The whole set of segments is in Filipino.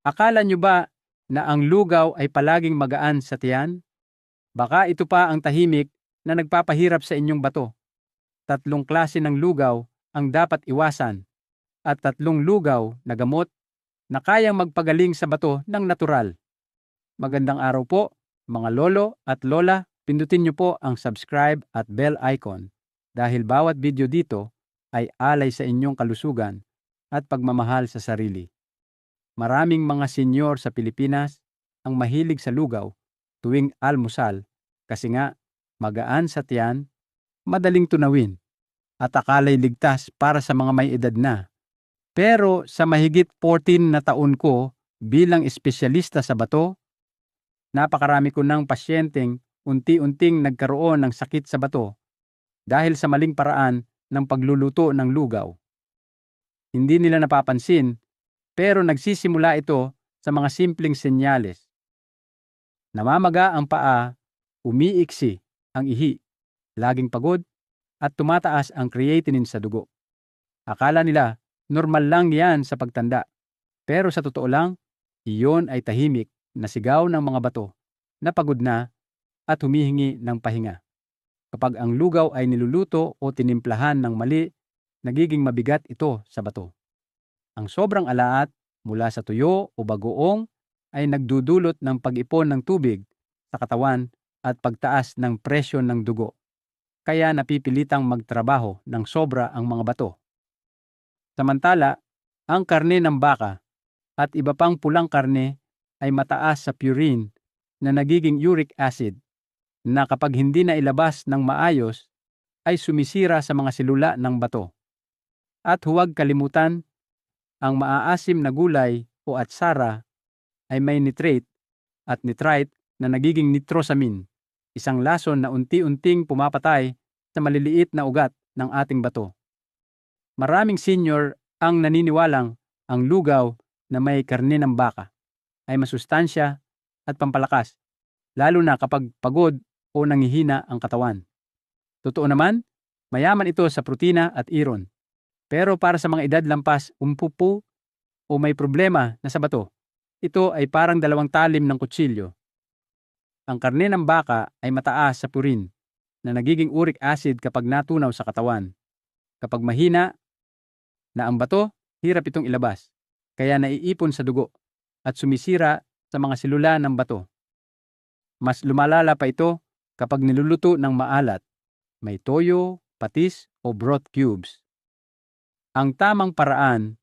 Akala nyo ba na ang lugaw ay palaging magaan sa tiyan? Baka ito pa ang tahimik na nagpapahirap sa inyong bato. Tatlong klase ng lugaw ang dapat iwasan at tatlong lugaw na gamot na kayang magpagaling sa bato ng natural. Magandang araw po, mga lolo at lola. Pindutin niyo po ang subscribe at bell icon dahil bawat video dito ay alay sa inyong kalusugan at pagmamahal sa sarili. Maraming mga senyor sa Pilipinas ang mahilig sa lugaw tuwing almusal kasi nga magaan sa tiyan, madaling tunawin, at akala'y ligtas para sa mga may edad na. Pero sa mahigit 14 na taon ko bilang espesyalista sa bato, napakarami ko ng pasyenteng unti-unting nagkaroon ng sakit sa bato dahil sa maling paraan ng pagluluto ng lugaw. Hindi nila napapansin pero nagsisimula ito sa mga simpleng senyales. Namamaga ang paa, umiiksi ang ihi, laging pagod, at tumataas ang creatinine sa dugo. Akala nila normal lang yan sa pagtanda. Pero sa totoo lang, iyon ay tahimik na sigaw ng mga bato na pagod na at humihingi ng pahinga. Kapag ang lugaw ay niluluto o tinimplahan ng mali, nagiging mabigat ito sa bato. Ang sobrang alaat mula sa tuyo o bagoong ay nagdudulot ng pag-ipon ng tubig sa katawan at pagtaas ng presyon ng dugo. Kaya napipilitang magtrabaho ng sobra ang mga bato. Samantala, ang karne ng baka at iba pang pulang karne ay mataas sa purine na nagiging uric acid na kapag hindi na ilabas ng maayos ay sumisira sa mga selula ng bato. At huwag kalimutan, ang maaasim na gulay o atsara ay may nitrate at nitrite na nagiging nitrosamine, isang lason na unti-unting pumapatay sa maliliit na ugat ng ating bato. Maraming senior ang naniniwalang ang lugaw na may karne ng baka ay masustansya at pampalakas, lalo na kapag pagod o nanghihina ang katawan. Totoo naman, mayaman ito sa protina at iron. Pero para sa mga edad lampas umpupo o may problema na sa bato, ito ay parang dalawang talim ng kutsilyo. Ang karne ng baka ay mataas sa purine na nagiging uric acid kapag natunaw sa katawan. Kapag mahina na ang bato, hirap itong ilabas, kaya naiipon sa dugo at sumisira sa mga selula ng bato. Mas lumalala pa ito kapag niluluto ng maalat, may toyo, patis o broth cubes. Ang tamang paraan,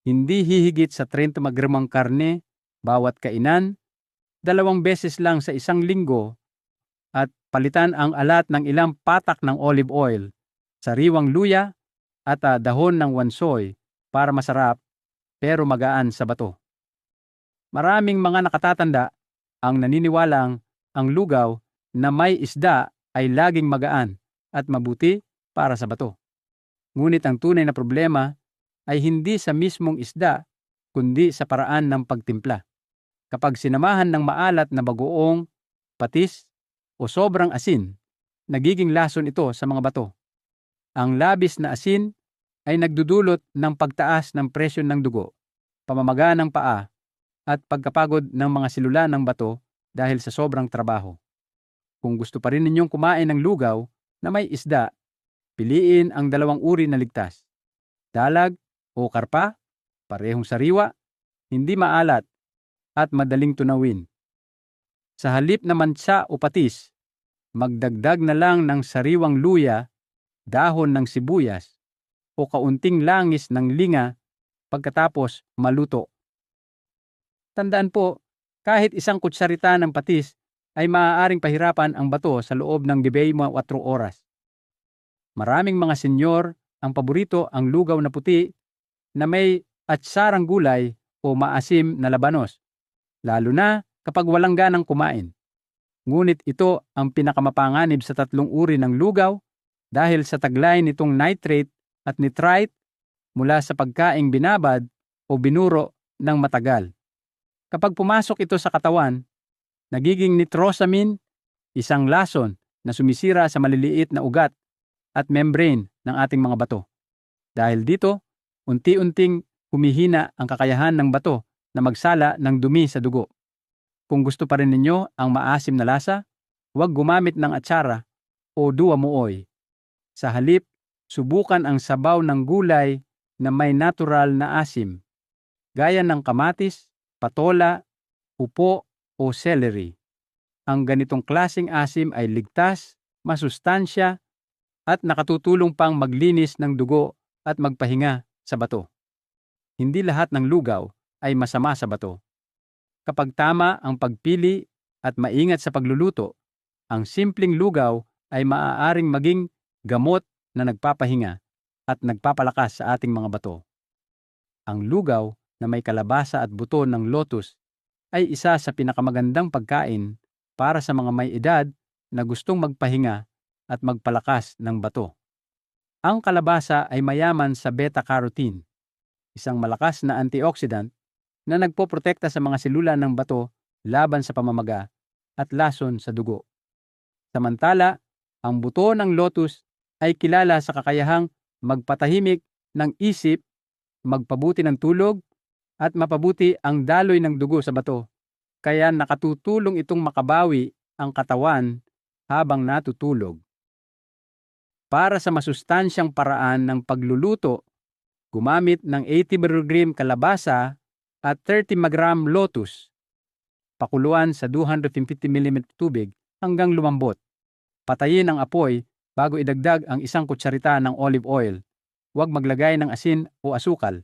hindi hihigit sa 30 gramong karne bawat kainan, 2 beses lang sa isang linggo, at palitan ang alat ng ilang patak ng olive oil, sariwang luya at dahon ng wansoy para masarap pero magaan sa bato. Maraming mga nakatatanda ang naniniwalang ang lugaw na may isda ay laging magaan at mabuti para sa bato. Ngunit ang tunay na problema ay hindi sa mismong isda kundi sa paraan ng pagtimpla. Kapag sinamahan ng maalat na bagoong, patis o sobrang asin, nagiging lason ito sa mga bato. Ang labis na asin ay nagdudulot ng pagtaas ng presyon ng dugo, pamamaga ng paa, at pagkapagod ng mga selula ng bato dahil sa sobrang trabaho. Kung gusto pa rin ninyong kumain ng lugaw na may isda, piliin ang 2 uri na ligtas. Dalag o karpa, parehong sariwa, hindi maalat, at madaling tunawin. Sa halip na mansa o patis, magdagdag na lang ng sariwang luya, dahon ng sibuyas, o kaunting langis ng linga pagkatapos maluto. Tandaan po, kahit isang kutsarita ng patis ay maaaring pahirapan ang bato sa loob ng 24 oras. Maraming mga senyor ang paborito ang lugaw na puti na may atsarang gulay o maasim na labanos, lalo na kapag walang ganang kumain. Ngunit ito ang pinakamapanganib sa 3 uri ng lugaw dahil sa taglay nitong nitrate at nitrite mula sa pagkaing binabad o binuro ng matagal. Kapag pumasok ito sa katawan, nagiging nitrosamine, isang lason na sumisira sa maliliit na ugat at membrane ng ating mga bato. Dahil dito, unti-unting humihina ang kakayahan ng bato na magsala ng dumi sa dugo. Kung gusto pa rin ninyo ang maasim na lasa, huwag gumamit ng atsara o duwamuoy. Sa halip, subukan ang sabaw ng gulay na may natural na asim, gaya ng kamatis, patola, upo o celery. Ang ganitong klasing asim ay ligtas, masustansya, at nakatutulong pang maglinis ng dugo at magpahinga sa bato. Hindi lahat ng lugaw ay masama sa bato. Kapag tama ang pagpili at maingat sa pagluluto, ang simpleng lugaw ay maaaring maging gamot na nagpapahinga at nagpapalakas sa ating mga bato. Ang lugaw na may kalabasa at buto ng lotus ay isa sa pinakamagandang pagkain para sa mga may edad na gustong magpahinga at magpalakas ng bato. Ang kalabasa ay mayaman sa beta-carotene, isang malakas na antioxidant na nagpoprotekta sa mga selula ng bato laban sa pamamaga at lason sa dugo. Samantala, ang buto ng lotus ay kilala sa kakayahang magpatahimik ng isip, magpabuti ng tulog, at mapabuti ang daloy ng dugo sa bato. Kaya nakatutulong itong makabawi ang katawan habang natutulog. Para sa masustansyang paraan ng pagluluto, gumamit ng 80 mg kalabasa at 30 mg lotus. Pakuluan sa 250 ml tubig hanggang lumambot. Patayin ang apoy bago idagdag ang 1 kutsarita ng olive oil. Huwag maglagay ng asin o asukal.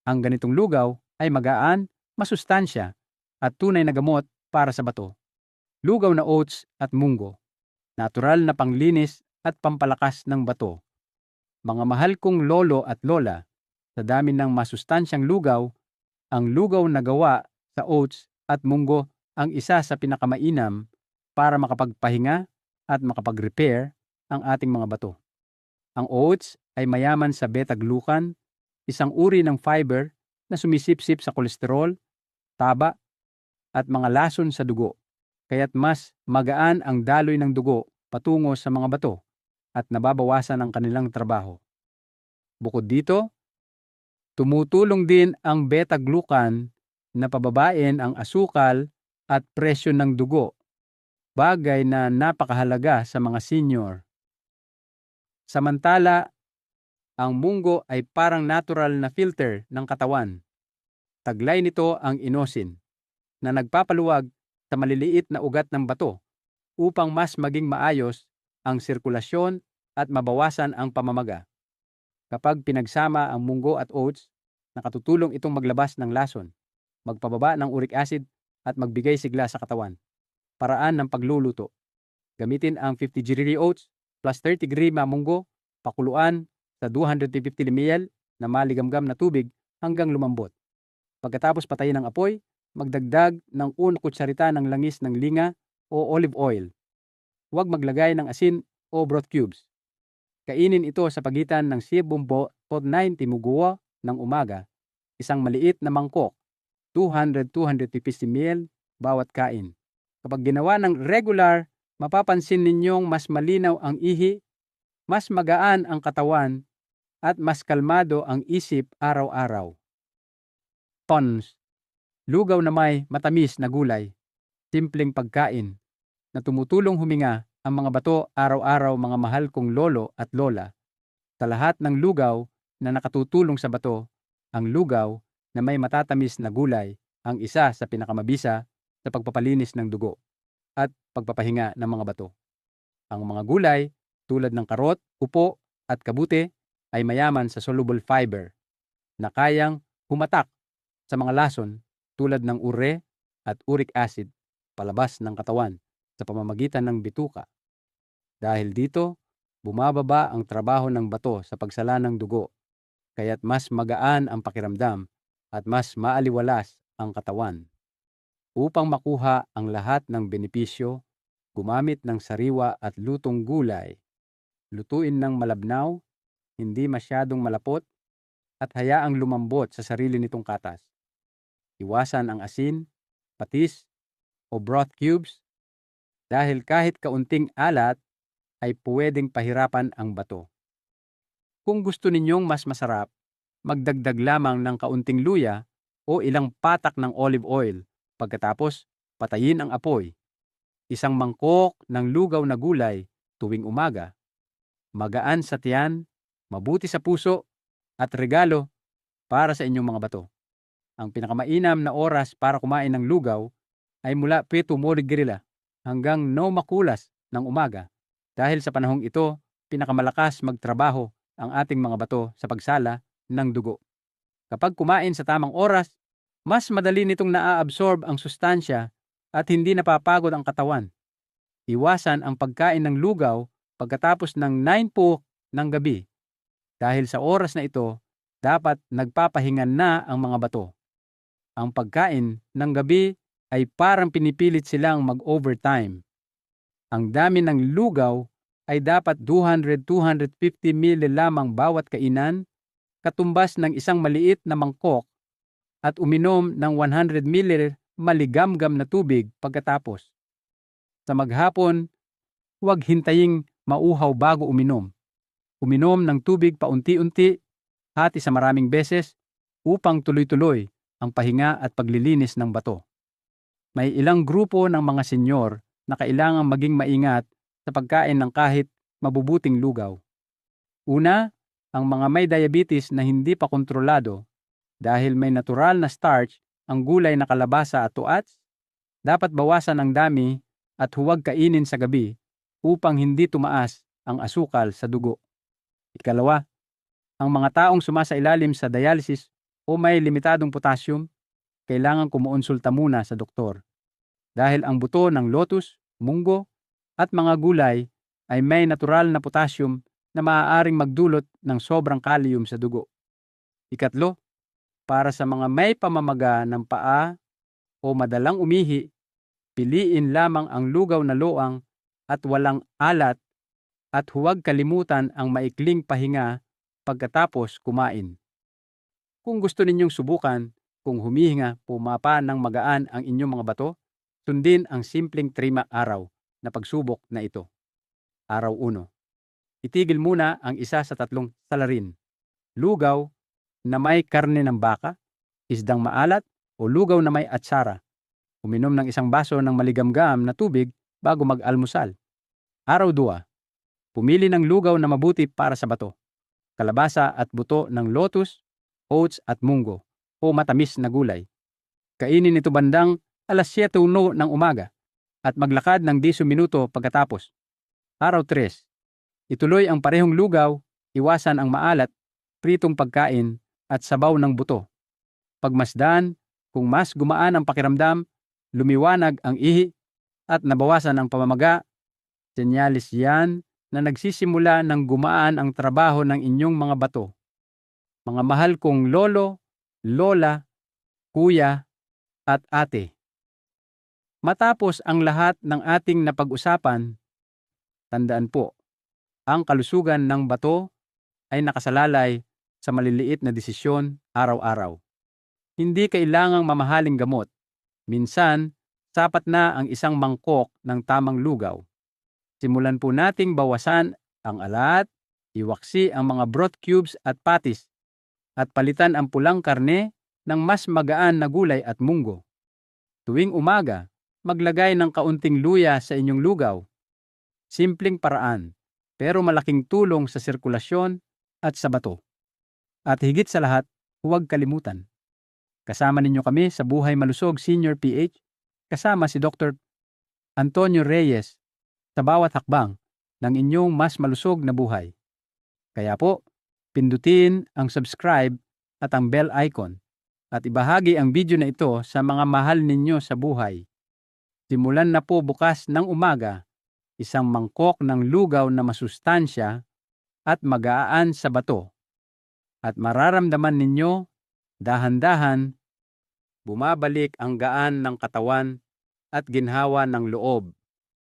Ang ganitong lugaw ay magaan, masustansya, at tunay na gamot para sa bato. Lugaw na oats at munggo. Natural na panglinis at pampalakas ng bato. Mga mahal kong lolo at lola, sa dami ng masustansyang lugaw, ang lugaw na gawa sa oats at munggo ang isa sa pinakamainam para makapagpahinga at makapag-repair ang ating mga bato. Ang oats ay mayaman sa beta-glucan, isang uri ng fiber na sumisipsip sa kolesterol, taba, at mga lason sa dugo, kaya't mas magaan ang daloy ng dugo patungo sa mga bato at nababawasan ang kanilang trabaho. Bukod dito, tumutulong din ang beta-glucan na pababain ang asukal at presyon ng dugo, bagay na napakahalaga sa mga senior. Samantala, ang munggo ay parang natural na filter ng katawan. Taglay nito ang inosine, na nagpapaluwag sa maliliit na ugat ng bato upang mas maging maayos ang sirkulasyon at mabawasan ang pamamaga. Kapag pinagsama ang munggo at oats, nakatutulong itong maglabas ng lason, magpababa ng uric acid at magbigay sigla sa katawan. Paraan ng pagluluto. Gamitin ang 50 GRE oats plus 30 grama munggo, pakuluan sa 250 ml na maligamgam na tubig hanggang lumambot. Pagkatapos patayin ang apoy, magdagdag ng 1 kutsarita ng langis ng linga o olive oil. Huwag maglagay ng asin o broth cubes. Kainin ito sa pagitan ng 7-9 timuguwa ng umaga, isang maliit na mangkok, 200-250 ml bawat kain. Kapag ginawa ng regular, mapapansin ninyong mas malinaw ang ihi, mas magaan ang katawan, at mas kalmado ang isip araw-araw. Cons. Lugaw na may matamis na gulay. Simpleng pagkain na tumutulong huminga ang mga bato araw-araw, mga mahal kong lolo at lola. Sa lahat ng lugaw na nakatutulong sa bato, ang lugaw na may matatamis na gulay ang isa sa pinakamabisa sa pagpapalinis ng dugo at pagpapahinga ng mga bato. Ang mga gulay tulad ng karot, upo at kabute ay mayaman sa soluble fiber na kayang humatak sa mga lason tulad ng ure at uric acid palabas ng katawan sa pamamagitan ng bituka. Dahil dito, bumababa ang trabaho ng bato sa pagsala ng dugo, kaya't mas magaan ang pakiramdam at mas maaliwalas ang katawan. Upang makuha ang lahat ng benepisyo, gumamit ng sariwa at lutong gulay. Lutuin ng malabnaw, hindi masyadong malapot, at hayaang lumambot sa sarili nitong katas. Iwasan ang asin, patis, o broth cubes dahil kahit kaunting alat ay pwedeng pahirapan ang bato. Kung gusto ninyong mas masarap, magdagdag lamang ng kaunting luya o ilang patak ng olive oil. Pagkatapos, patayin ang apoy. Isang mangkok ng lugaw na gulay tuwing umaga. Magaan sa tiyan, mabuti sa puso, at regalo para sa inyong mga bato. Ang pinakamainam na oras para kumain ng lugaw ay mula 7:00 hanggang 9:00 ng umaga. Dahil sa panahong ito, pinakamalakas magtrabaho ang ating mga bato sa pagsala ng dugo. Kapag kumain sa tamang oras, mas madali nitong naa-absorb ang sustansya at hindi napapagod ang katawan. Iwasan ang pagkain ng lugaw pagkatapos ng 9 po ng gabi. Dahil sa oras na ito, dapat nagpapahinga na ang mga bato. Ang pagkain ng gabi ay parang pinipilit silang mag-overtime. Ang dami ng lugaw ay dapat 200-250 ml lamang bawat kainan, katumbas ng isang maliit na mangkok, at uminom ng 100 ml maligamgam na tubig pagkatapos. Sa maghapon, huwag hintaying mauhaw bago uminom. Uminom ng tubig paunti-unti, hati sa maraming beses, upang tuloy-tuloy ang pahinga at paglilinis ng bato. May ilang grupo ng mga senyor na kailangang maging maingat sa pagkain ng kahit mabubuting lugaw. Una, ang mga may diabetes na hindi pa kontrolado. Dahil may natural na starch ang gulay na kalabasa at tuats, dapat bawasan ang dami at huwag kainin sa gabi upang hindi tumaas ang asukal sa dugo. Ikalawa, ang mga taong sumasailalim sa dialysis o may limitadong potassium, kailangan kumuonsulta muna sa doktor. Dahil ang buto ng lotus, munggo, at mga gulay ay may natural na potassium na maaaring magdulot ng sobrang kalium sa dugo. Ikatlo, para sa mga may pamamaga ng paa o madalang umihi, piliin lamang ang lugaw na loang at walang alat at huwag kalimutan ang maikling pahinga pagkatapos kumain. Kung gusto ninyong subukan kung humihinga, pumapa ng magaan ang inyong mga bato, sundin ang simpleng 3 araw na pagsubok na ito. Araw 1. Itigil muna ang isa sa 3 salarin. Lugaw na may karne ng baka, isdang maalat, o lugaw na may atsara. Uminom ng 1 baso ng maligamgam na tubig bago mag-almusal. Araw 2. Pumili ng lugaw na mabuti para sa bato. Kalabasa at buto ng lotus, oats at munggo, o matamis na gulay. Kainin ito bandang 7:00 ng umaga at maglakad ng 10 minuto pagkatapos. Araw 3. Ituloy ang parehong lugaw, iwasan ang maalat, pritong pagkain at sabaw ng buto. Pagmasdan, kung mas gumaan ang pakiramdam, lumiwanag ang ihi, at nabawasan ang pamamaga, senyalis yan na nagsisimula ng gumaan ang trabaho ng inyong mga bato. Mga mahal kong lolo, lola, kuya, at ate. Matapos ang lahat ng ating napag-usapan, tandaan po, ang kalusugan ng bato ay nakasalalay sa maliliit na desisyon araw-araw. Hindi kailangang mamahaling gamot. Minsan, sapat na ang 1 mangkok ng tamang lugaw. Simulan po nating bawasan ang alat, iwaksi ang mga broth cubes at patis, at palitan ang pulang karne ng mas magaan na gulay at munggo. Tuwing umaga, maglagay ng kaunting luya sa inyong lugaw. Simpleng paraan, pero malaking tulong sa sirkulasyon at sa bato. At higit sa lahat, huwag kalimutan. Kasama ninyo kami sa Buhay Malusog Senior PH, kasama si Dr. Antonio Reyes sa bawat hakbang ng inyong mas malusog na buhay. Kaya po, pindutin ang subscribe at ang bell icon at ibahagi ang video na ito sa mga mahal ninyo sa buhay. Simulan na po bukas ng umaga, 1 mangkok ng lugaw na masustansya at magaan sa bato. At mararamdaman ninyo, dahan-dahan, bumabalik ang gaan ng katawan at ginhawa ng loob.